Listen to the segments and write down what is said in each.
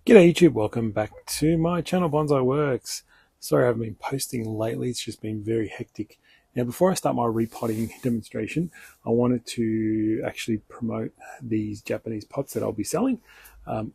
G'day YouTube, welcome back to my channel Bonsai Works. Sorry I haven't been posting lately, it's just been very hectic. Now before I start my repotting demonstration, I wanted to actually promote these Japanese pots that I'll be selling.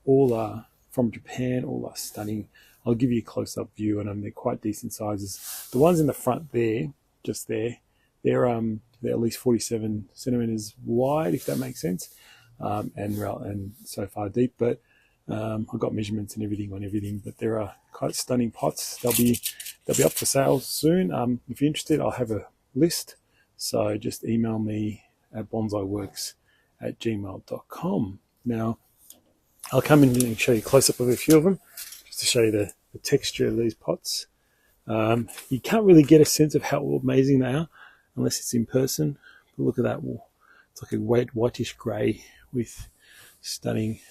All are from Japan, all are stunning. I'll give you a close-up view on them, they're quite decent sizes. The ones in the front there, just there, they're at least 47 centimeters wide, if that makes sense, and so far deep, but I've got measurements and everything on everything, but there are quite stunning pots. They'll be up for sale soon. If you're interested, I'll have a list. So just email me at bonsaiworks@gmail.com. Now, I'll come in and show you a close-up of a few of them, just to show you the texture of these pots. You can't really get a sense of how amazing they are unless it's in person. But look at that wall. It's like a whitish grey with stunning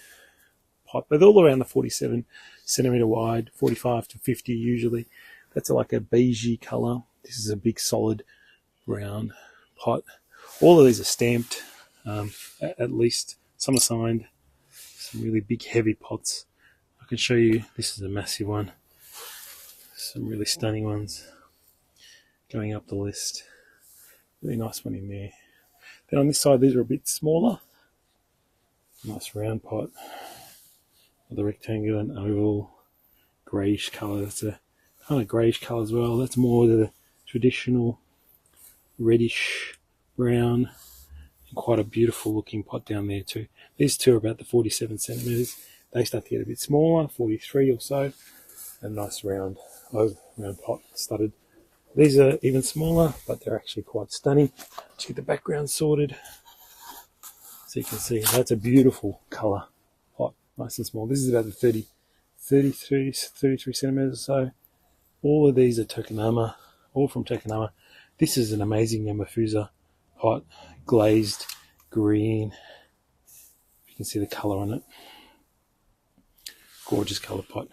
pot, but they're all around the 47 centimeter wide, 45 to 50 usually. That's like a beigey color. This is a big solid brown pot. All of these are stamped, at least some are signed. Some really big heavy pots. I can show you, this is a massive one. Some really stunning ones going up the list. Really nice one in there. Then on this side, these are a bit smaller. Nice round pot. The rectangular and oval greyish colour. That's a kind of greyish colour as well. That's more the traditional reddish brown, and quite a beautiful looking pot down there too. These two are about the 47 centimetres. They start to get a bit smaller, 43 or so. A nice round pot studded. These are even smaller, but they're actually quite stunning. Let's get the background sorted. So you can see that's a beautiful colour. Nice and small. This is about the 33 centimeters or so. All of these are Tokonoma, all from Tokonoma. This is an amazing Yamafusa pot, glazed green. You can see the color on it. Gorgeous color pot.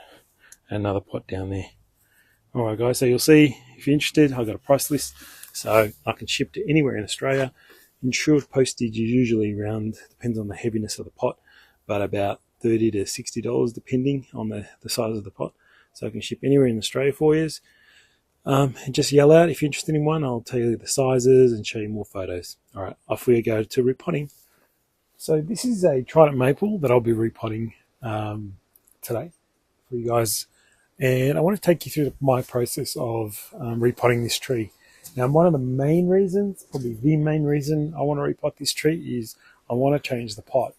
Another pot down there. Alright guys, so you'll see, if you're interested, I've got a price list. So I can ship to anywhere in Australia. Insured postage is usually around, depends on the heaviness of the pot, but about $30 to $60 depending on the size of the pot. So I can ship anywhere in Australia for you. And just yell out if you're interested in one. I'll tell you the sizes and show you more photos. All right, off we go to repotting. So this is a trident maple that I'll be repotting today for you guys. And I want to take you through my process of repotting this tree. Now, one of the main reasons, probably the main reason I want to repot this tree is I want to change the pot.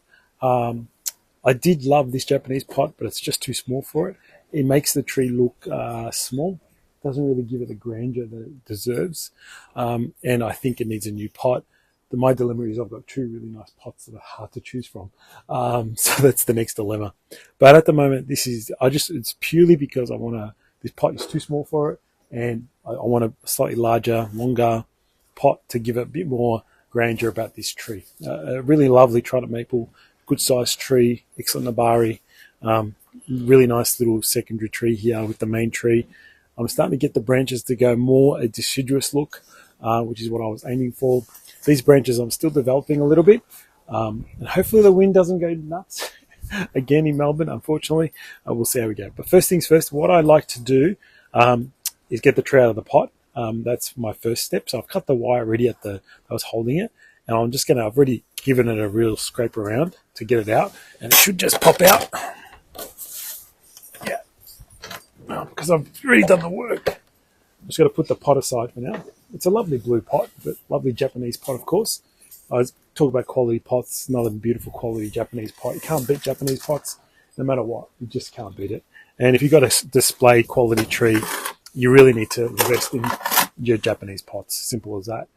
I did love this Japanese pot, but it's just too small for it. It makes the tree look small. Doesn't really give it the grandeur that it deserves. And I think it needs a new pot. My dilemma is I've got two really nice pots that are hard to choose from. So that's the next dilemma. But at the moment, it's purely because this pot is too small for it. And I want a slightly larger, longer pot to give it a bit more grandeur about this tree. A really lovely trident maple. Good sized tree, excellent nabari, really nice little secondary tree here with the main tree. I'm starting to get the branches to go more a deciduous look, which is what I was aiming for. These branches I'm still developing a little bit, and hopefully the wind doesn't go nuts again in Melbourne, unfortunately. We'll see how we go. But first things first, what I like to do is get the tree out of the pot. That's my first step. So I've cut the wire already I was holding it, and I've already given it a real scrape around to get it out, and it should just pop out. Yeah, because I've already done the work. I'm just going to put the pot aside for now. It's a lovely blue pot, but lovely Japanese pot, of course. I was talking about quality pots, another beautiful quality Japanese pot. You can't beat Japanese pots, no matter what. You just can't beat it. And if you've got a display quality tree, you really need to invest in your Japanese pots. Simple as that.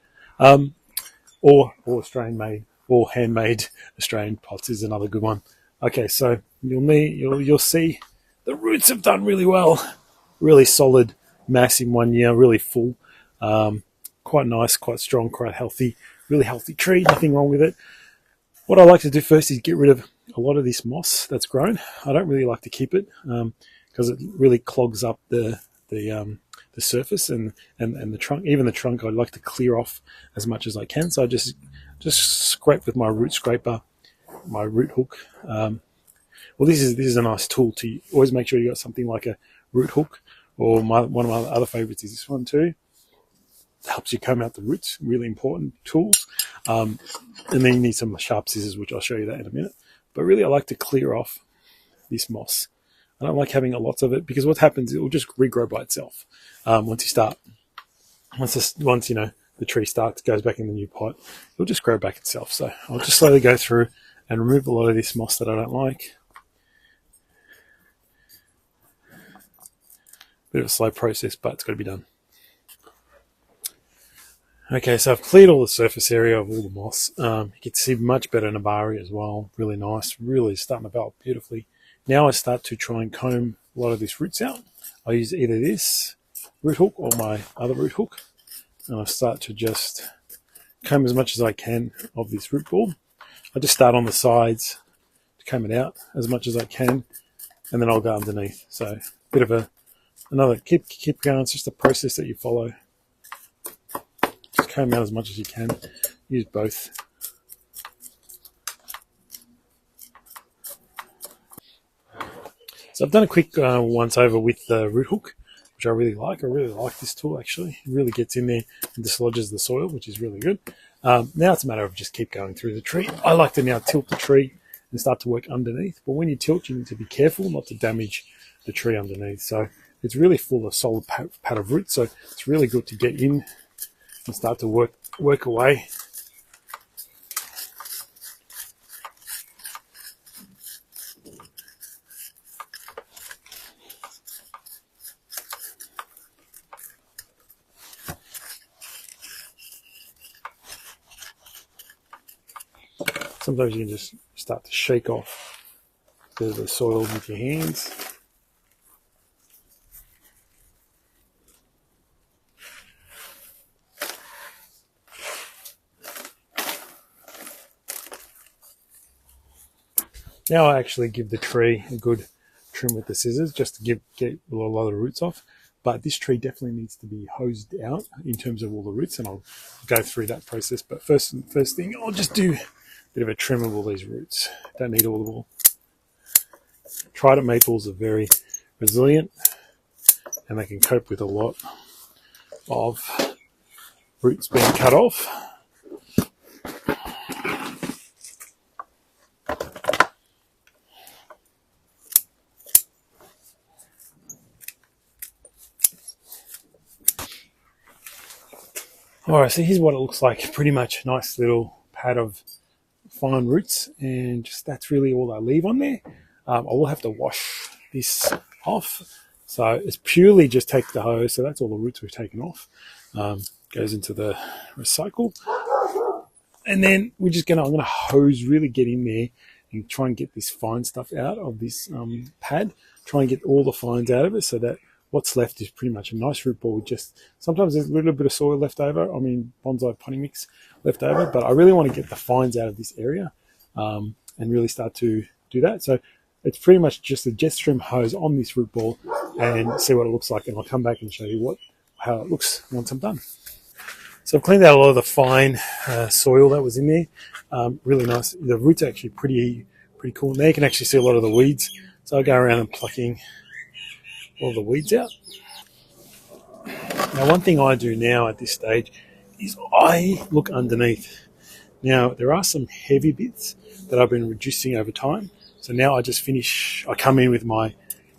Or Australian made. Or handmade Australian pots is another good one. Okay, so you'll see the roots have done really well. Really solid mass in 1 year, really full. Quite nice, quite strong, quite healthy. Really healthy tree, nothing wrong with it. What I like to do first is get rid of a lot of this moss that's grown. I don't really like to keep it because it really clogs up the surface and the trunk. Even the trunk I'd like to clear off as much as I can. So I just scrape with my root scraper, my root hook, Well, this is a nice tool to always make sure you got something like a root hook, or one of my other favorites is this one too. It helps you comb out the roots, really important tools. And then you need some sharp scissors, which I'll show you that in a minute. But really, I like to clear off this moss. I don't like having a lot of it, because what happens, it will just regrow by itself. Once you know the tree goes back in the new pot, it'll just grow back itself. So I'll just slowly go through and remove a lot of this moss that I don't like. Bit of a slow process, but it's got to be done. Okay, so I've cleared all the surface area of all the moss. You can see much better Nabari as well. Really nice, really starting to develop beautifully. Now I start to try and comb a lot of these roots out. I use either this root hook or my other root hook, and I start to just comb as much as I can of this root ball. I just start on the sides to comb it out as much as I can, and then I'll go underneath. So a bit of another keep going. It's just a process that you follow. Just comb out as much as you can. Use both. So I've done a quick once over with the root hook, which I really like. I really like this tool, actually. It really gets in there and dislodges the soil, which is really good. Now it's a matter of just keep going through the tree. I like to now tilt the tree and start to work underneath. But when you tilt, you need to be careful not to damage the tree underneath. So it's really full of solid pad of roots. So it's really good to get in and start to work away. Sometimes you can just start to shake off the soil with your hands. Now I actually give the tree a good trim with the scissors just to get a lot of the roots off. But this tree definitely needs to be hosed out in terms of all the roots, and I'll go through that process. But first thing, I'll just do a bit of a trim of all these roots. Don't need all of them. Trident maples are very resilient, and they can cope with a lot of roots being cut off. Alright, so here's what it looks like. Pretty much a nice little pad of fine roots, and just that's really all I leave on there. I will have to wash this off. So it's purely just take the hose. So that's all the roots we've taken off. Goes into the recycle. And then I'm going to hose, really get in there and try and get this fine stuff out of this pad. Try and get all the fines out of it so that what's left is pretty much a nice root ball. Just sometimes there's a little bit of soil left over. I mean, bonsai potting mix left over, but I really want to get the fines out of this area and really start to do that. So it's pretty much just a jet stream hose on this root ball and see what it looks like. And I'll come back and show you how it looks once I'm done. So I've cleaned out a lot of the fine soil that was in there. Really nice. The roots are actually pretty cool. Now you can actually see a lot of the weeds. So I go around and plucking all the weeds out. Now, one thing I do now at this stage is I look underneath. Now, there are some heavy bits that I've been reducing over time. So now I come in with my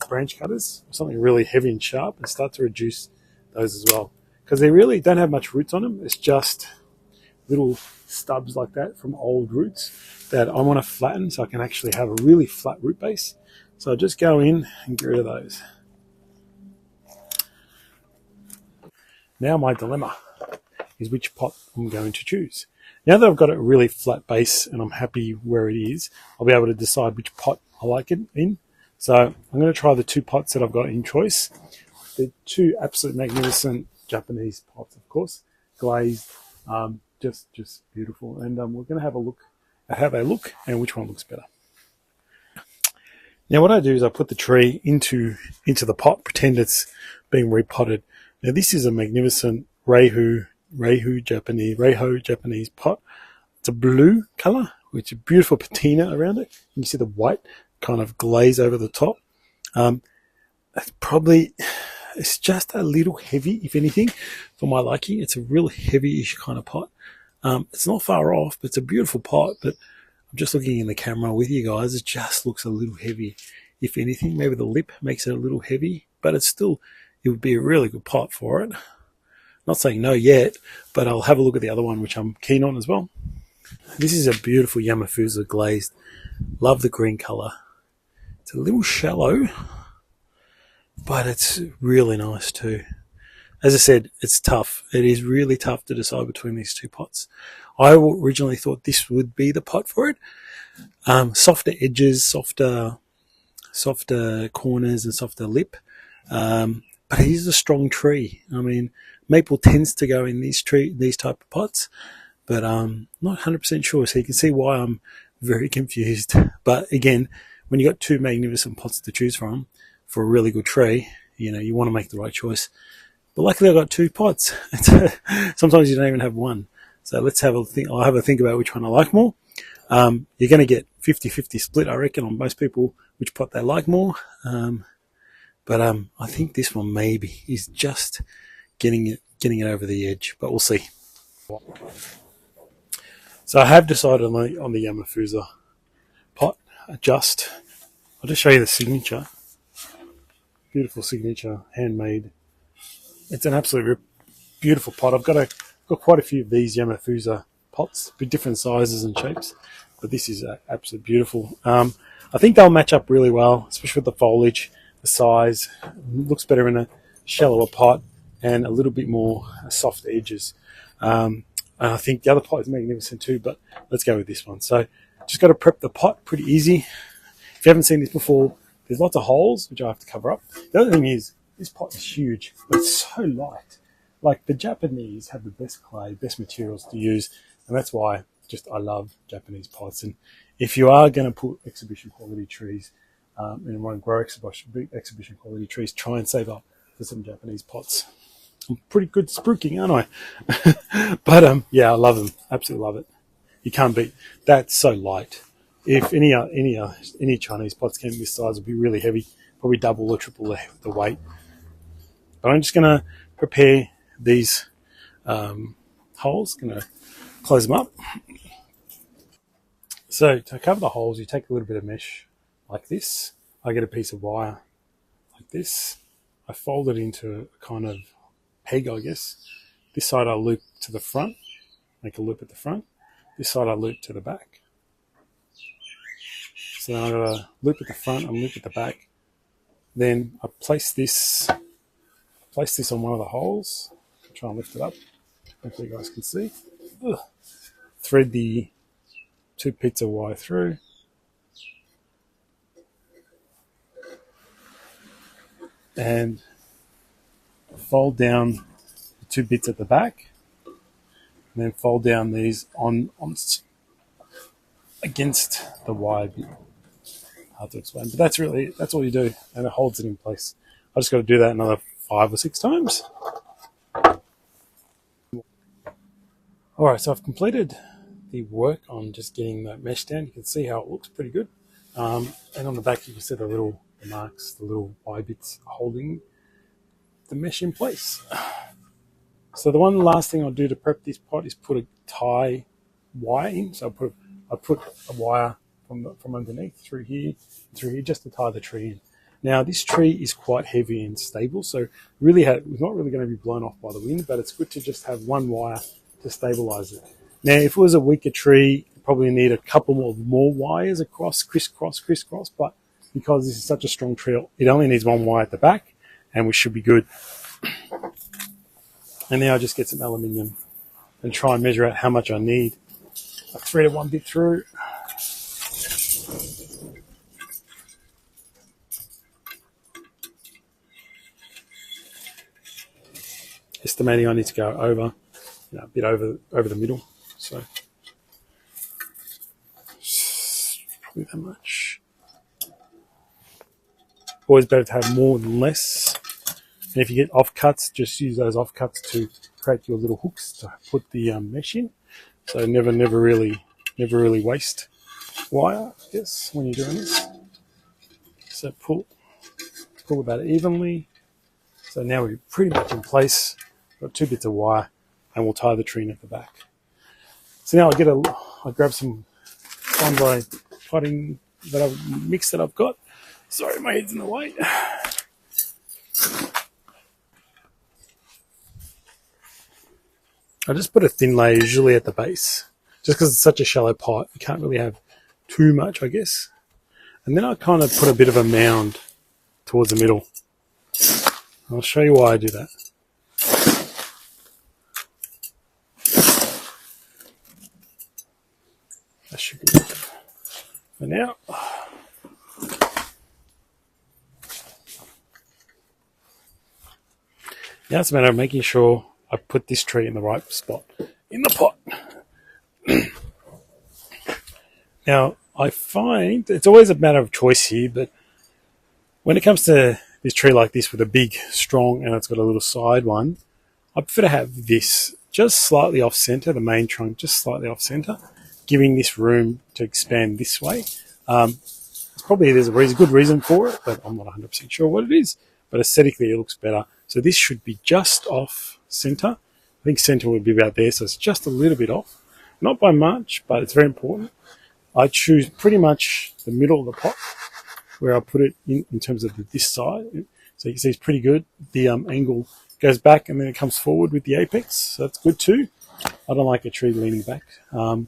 branch cutters, something really heavy and sharp, and start to reduce those as well. Because they really don't have much roots on them. It's just little stubs like that from old roots that I want to flatten so I can actually have a really flat root base. So I just go in and get rid of those. Now my dilemma is which pot I'm going to choose. Now that I've got a really flat base and I'm happy where it is, I'll be able to decide which pot I like it in. So I'm going to try the two pots that I've got in choice. They're two absolute magnificent Japanese pots, of course, glazed, just beautiful. And we're going to have a look at how they look and which one looks better. Now what I do is I put the tree into the pot, pretend it's being repotted. Now this is a magnificent Reiho Japanese pot. It's a blue color, which is a beautiful patina around it. You can see the white kind of glaze over the top. It's just a little heavy, if anything, for my liking. It's a real heavy-ish kind of pot. It's not far off, but it's a beautiful pot. But I'm just looking in the camera with you guys. It just looks a little heavy, if anything. Maybe the lip makes it a little heavy, but it would be a really good pot for it. Not saying no yet, but I'll have a look at the other one, which I'm keen on as well. This is a beautiful Yamafusa glazed. Love the green colour. It's a little shallow, but it's really nice too. As I said, it's tough. It is really tough to decide between these two pots. I originally thought this would be the pot for it. Softer edges, softer corners and softer lip. But it is a strong tree. I mean, maple tends to go in these type of pots, but I'm not 100% sure. So you can see why I'm very confused. But again, when you got two magnificent pots to choose from for a really good tree, you want to make the right choice. But luckily I got two pots. Sometimes you don't even have one. So let's have a think. I'll have a think about which one I like more. You're going to get 50-50 split, I reckon, on most people, which pot they like more. But I think this one maybe is just getting it over the edge, but we'll see. So I have decided on the Yamafusa pot. I'll just show you the signature. Beautiful signature, handmade. It's an absolute beautiful pot. I've got quite a few of these Yamafusa pots with different sizes and shapes, but this is absolutely beautiful. I think they'll match up really well, especially with the foliage, the size. It looks better in a shallower pot and a little bit more soft edges. And I think the other pot is magnificent too, but let's go with this one. So just got to prep the pot pretty easy. If you haven't seen this before, there's lots of holes, which I have to cover up. The other thing is, this pot is huge, but it's so light. Like, the Japanese have the best clay, best materials to use, and that's why I love Japanese pots. And if you are going to put exhibition quality trees and want to grow exhibition quality trees, try and save up for some Japanese pots. I'm pretty good spruiking, aren't I? But yeah, I love them. Absolutely love it. You can't beat that. So light. If any Chinese pots came this size, would be really heavy, probably double or triple the weight. But I'm just going to prepare these holes. Going to close them up. So to cover the holes, you take a little bit of mesh like this. I get a piece of wire like this. I fold it into a kind of peg, I guess. This side I loop to the front, make a loop at the front. This side I loop to the back. So now I've got a loop at the front and loop at the back. Then I place this on one of the holes. I'll try and lift it up. Hopefully you guys can see. Thread the 2 bits of wire through. And fold down the 2 bits at the back. And then fold down these on against the wire bit. Hard to explain, but that's all you do, and it holds it in place. I just got to do that another 5 or 6 times. All right, so I've completed the work on just getting that mesh down. You can see how it looks pretty good. And on the back, you can see the marks, the little wire bits holding the mesh in place. So the last thing I'll do to prep this pot is put a tie wire in. So I put a wire from underneath through here just to tie the tree in. Now this tree is quite heavy and stable, so it's not really going to be blown off by the wind, but it's good to just have one wire to stabilize it. Now if it was a weaker tree, you probably need a couple more wires across, crisscross, but because this is such a strong tree, it only needs one wire at the back and we should be good. And now I just get some aluminium and try and measure out how much I need. I threaded 1 bit through. Estimating I need to go over, a bit over the middle. So probably that much. Always better to have more than less. And if you get offcuts, just use those offcuts to create your little hooks to put the mesh in. So never really waste wire, I guess, when you're doing this. So pull about evenly. So now we're pretty much in place. Got 2 bits of wire, and we'll tie the tree at the back. So now I grab some bonsai potting mix that I've got. Sorry, my head's in the way. I just put a thin layer usually at the base, just because it's such a shallow pot. You can't really have too much, I guess. And then I kind of put a bit of a mound towards the middle. I'll show you why I do that. That should be enough for now. Now it's a matter of making sure I put this tree in the right spot in the pot. Now, I find it's always a matter of choice here, but when it comes to this tree like this with a big, strong, and it's got a little side one, I prefer to have this just slightly off center, the main trunk just slightly off center, giving this room to expand this way. There's a good reason for it, but I'm not 100% sure what it is. But aesthetically, it looks better. So this should be just off center. I think center would be about there, so it's just a little bit off. Not by much, but it's very important. I choose pretty much the middle of the pot where I put it in terms of this side. So you can see it's pretty good. The angle goes back and then it comes forward with the apex. So that's good too. I don't like a tree leaning back. So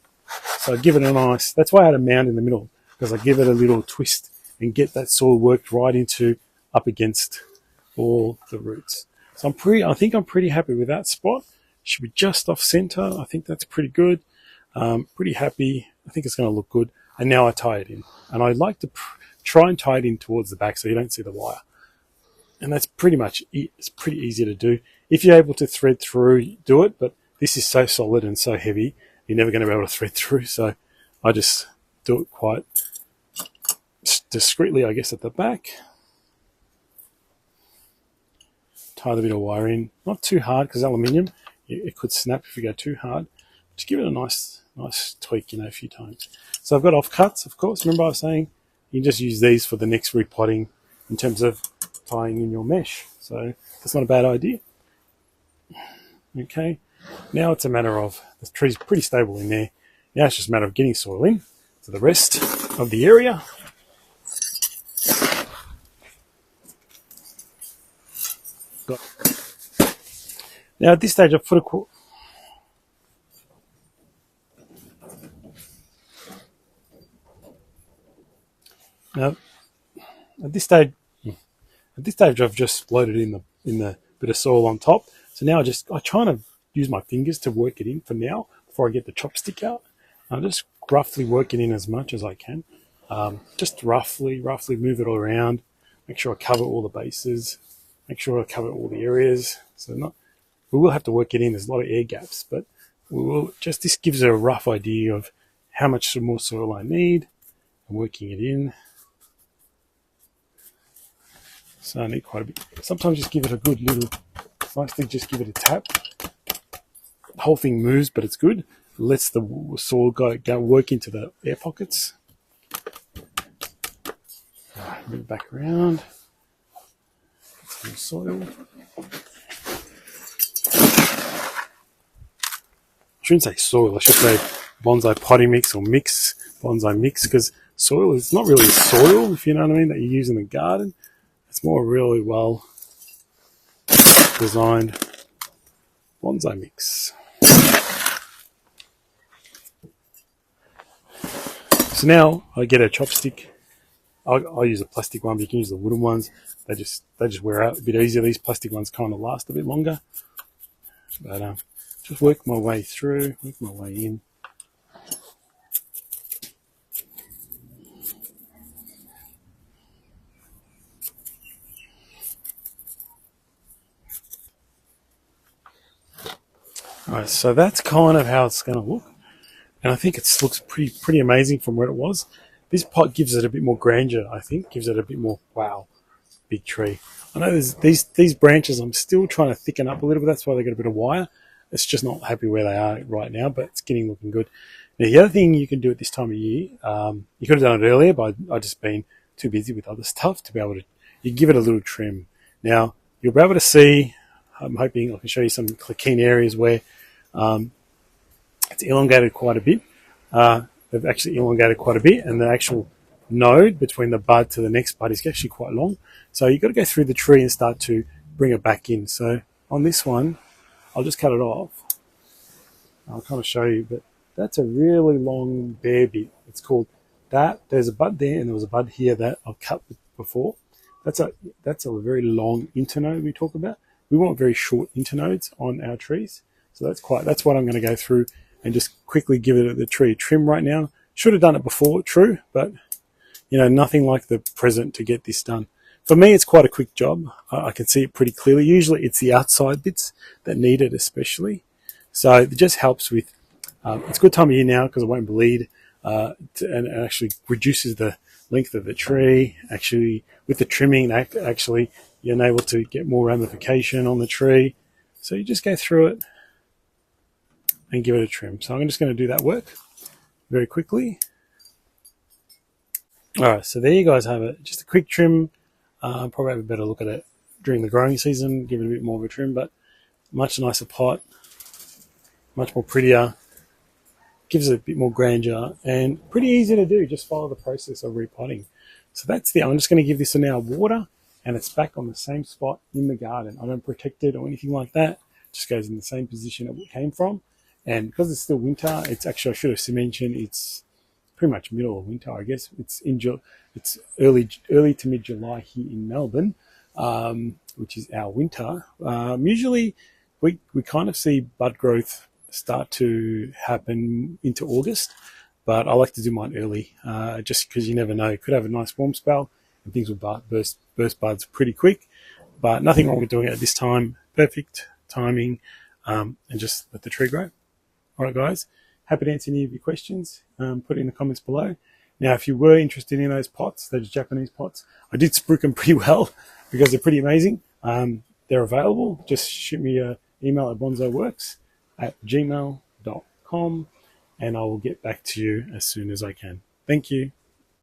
I give it a nice, that's why I had a mound in the middle, because I give it a little twist and get that soil worked right up against all the roots. So I think I'm pretty happy with that spot. Should be just off center. I think that's pretty good. Pretty happy. I think it's going to look good. And now I tie it in. And I like to try and tie it in towards the back so you don't see the wire. And that's pretty much it. It's pretty easy to do. If you're able to thread through, do it. But this is so solid and so heavy, you're never going to be able to thread through. So I just do it quite discreetly, I guess, at the back. Tie the bit of wire in. Not too hard because aluminium, it could snap if you go too hard. Just give it a nice tweak, a few times. So I've got offcuts, of course. Remember I was saying you can just use these for the next repotting in terms of tying in your mesh. So that's not a bad idea. Okay, now it's a matter of, the tree's pretty stable in there. Now it's just a matter of getting soil in to the rest of the area. Now at this stage I've put at this stage I've just loaded in the bit of soil on top. So now I try to use my fingers to work it in for now before I get the chopstick out. I'll just roughly work it in as much as I can. Just roughly move it all around. Make sure I cover all the bases. Make sure I cover all the areas. We will have to work it in. There's a lot of air gaps, but this gives a rough idea of how much more soil I need. I'm working it in. So I need quite a bit. Sometimes just give it a good little, nice thing, just give it a tap. The whole thing moves, but it's good. It lets the soil go work into the air pockets. Move it back around. Some soil. I shouldn't say soil, I should say bonsai potting mix or bonsai mix, because soil is not really soil, if you know what I mean, that you use in the garden. It's more really well designed bonsai mix. So now I get a chopstick. I'll use a plastic one, but you can use the wooden ones. They just wear out a bit easier. These plastic ones kind of last a bit longer. But just work my way through, work my way in. Alright, so that's kind of how it's going to look. And I think it looks pretty amazing from where it was. This pot gives it a bit more grandeur, I think. Gives it a bit more, wow, big tree. I know there's these branches I'm still trying to thicken up a little bit. That's why they got a bit of wire. It's just not happy where they are right now, but it's looking good. Now, the other thing you can do at this time of year, you could have done it earlier, but I've just been too busy with other stuff to be able to, you give it a little trim. Now, you'll be able to see, I'm hoping I can show you some keen areas where it's elongated quite a bit. They've actually elongated quite a bit, and the actual node between the bud to the next bud is actually quite long. So you've got to go through the tree and start to bring it back in. So on this one, I'll just cut it off. I'll kind of show you, but that's a really long bare bit. It's called that. There's a bud there, and there was a bud here that I've cut before. That's a very long internode we talk about. We want very short internodes on our trees. So that's what I'm going to go through and just quickly give it the tree a trim right now. Should have done it before, true, but nothing like the present to get this done. For me, it's quite a quick job. I can see it pretty clearly. Usually it's the outside bits that need it especially. So it just helps with, it's a good time of year now because it won't bleed and actually reduces the length of the tree. Actually, with the trimming, actually you're able to get more ramification on the tree. So you just go through it and give it a trim. So I'm just going to do that work very quickly. All right, so there you guys have it. Just a quick trim. Probably have a better look at it during the growing season, give it a bit more of a trim, but much nicer pot, much more prettier, gives it a bit more grandeur, and pretty easy to do. Just follow the process of repotting. So I'm just going to give this now water, and it's back on the same spot in the garden. I don't protect it or anything like that. It just goes in the same position it came from. And because it's still winter, it's actually, I should have mentioned, it's pretty much middle of winter, I guess. It's early to mid July here in Melbourne, which is our winter. Usually, we kind of see bud growth start to happen into August, but I like to do mine early, just because you never know. You could have a nice warm spell, and things will burst buds pretty quick. But nothing wrong with doing it at this time. Perfect timing, and just let the tree grow. All right, guys. Happy to answer any of your questions. Put it in the comments below. Now, if you were interested in those pots, those Japanese pots, I did spruik them pretty well because they're pretty amazing. They're available. Just shoot me an email at bonsaiworks@gmail.com and I will get back to you as soon as I can. Thank you.